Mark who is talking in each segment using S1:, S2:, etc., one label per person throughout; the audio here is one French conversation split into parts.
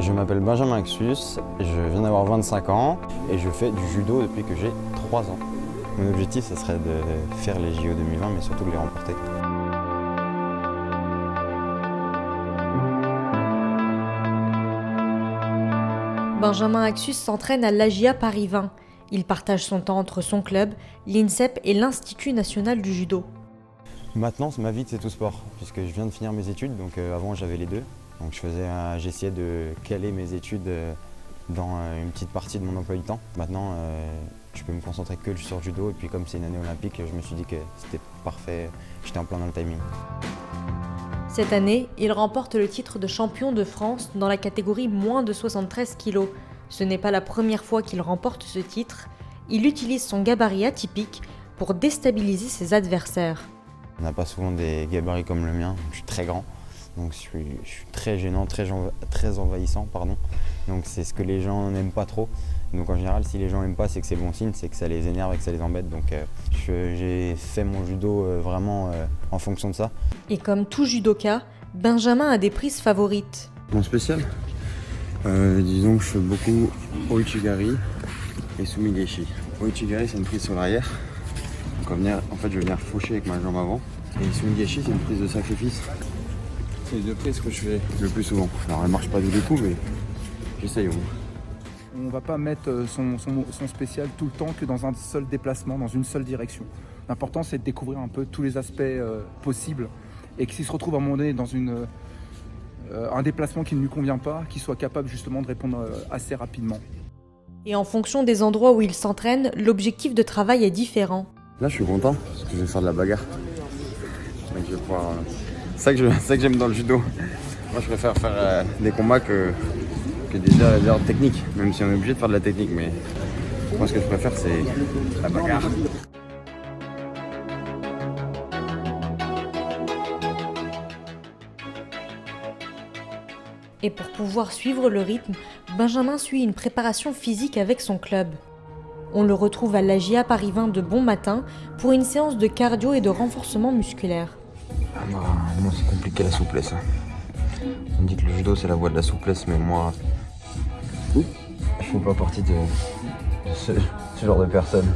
S1: Je m'appelle Benjamin Axus, je viens d'avoir 25 ans et je fais du judo depuis que j'ai 3 ans. Mon objectif, ce serait de faire les JO 2020, mais surtout de les remporter.
S2: Benjamin Axus s'entraîne à l'AJA Paris 20. Il partage son temps entre son club, l'INSEP et l'Institut national du judo.
S1: Maintenant, ma vie, c'est tout sport, puisque je viens de finir mes études, donc avant j'avais les deux. Donc j'essayais de caler mes études dans une petite partie de mon emploi du temps. Maintenant, je peux me concentrer que sur le judo, et puis comme c'est une année olympique, je me suis dit que c'était parfait, j'étais en plein dans le timing.
S2: Cette année, il remporte le titre de champion de France dans la catégorie moins de 73 kg. Ce n'est pas la première fois qu'il remporte ce titre. Il utilise son gabarit atypique pour déstabiliser ses adversaires.
S1: On n'a pas souvent des gabarits comme le mien, je suis très grand, donc je suis très gênant, très envahissant, pardon. Donc c'est ce que les gens n'aiment pas trop. Donc en général, si les gens n'aiment pas, c'est que c'est bon signe, c'est que ça les énerve et que ça les embête. Donc j'ai fait mon judo vraiment en fonction de ça.
S2: Et comme tout judoka, Benjamin a des prises favorites.
S1: Mon spécial disons que je fais beaucoup Ouchigari et Sumigeshi. Ouchigari, c'est une prise sur l'arrière. Donc en fait, je vais venir faucher avec ma jambe avant. Et Sumigeshi, c'est une prise de sacrifice. C'est les deux prises que je fais le plus souvent. Alors elle marche pas du tout, mais j'essaye au moins.
S3: On ne va pas mettre son spécial tout le temps que dans un seul déplacement, dans une seule direction. L'important, c'est de découvrir un peu tous les aspects possibles et que s'il se retrouve à un moment donné dans un déplacement qui ne lui convient pas, qu'il soit capable justement de répondre assez rapidement.
S2: Et en fonction des endroits où il s'entraîne, l'objectif de travail est différent.
S1: Là, je suis content parce que je vais faire de la bagarre. Donc, je vais pouvoir. C'est ça que j'aime dans le judo. Moi, je préfère faire des combats que déjà de l'ordre technique, même si on est obligé de faire de la technique. Mais moi, ce que je préfère, c'est la bagarre.
S2: Et pour pouvoir suivre le rythme, Benjamin suit une préparation physique avec son club. On le retrouve à l'AJA Paris 20 de bon matin pour une séance de cardio et de renforcement musculaire.
S1: Moi, c'est compliqué la souplesse. On dit que le judo, c'est la voie de la souplesse, mais moi, je fais pas partie de ce genre de personne.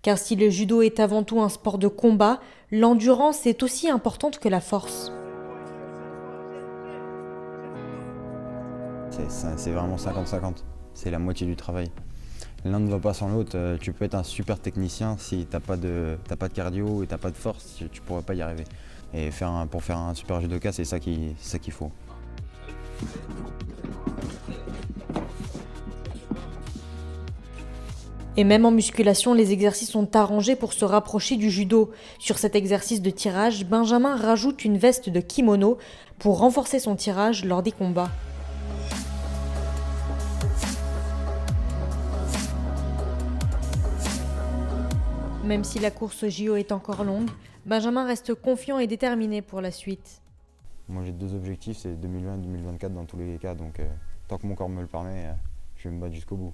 S2: Car si le judo est avant tout un sport de combat, l'endurance est aussi importante que la force.
S1: C'est vraiment 50-50. C'est la moitié du travail. L'un ne va pas sans l'autre. Tu peux être un super technicien si t'as pas de cardio et t'as pas de force, tu pourras pas y arriver. Et pour faire un super judoka, c'est ça qu'il faut.
S2: Et même en musculation, les exercices sont arrangés pour se rapprocher du judo. Sur cet exercice de tirage, Benjamin rajoute une veste de kimono pour renforcer son tirage lors des combats. Même si la course JO est encore longue, Benjamin reste confiant et déterminé pour la suite.
S1: Moi j'ai 2 objectifs, c'est 2020 et 2024 dans tous les cas, donc tant que mon corps me le permet, je vais me battre jusqu'au bout.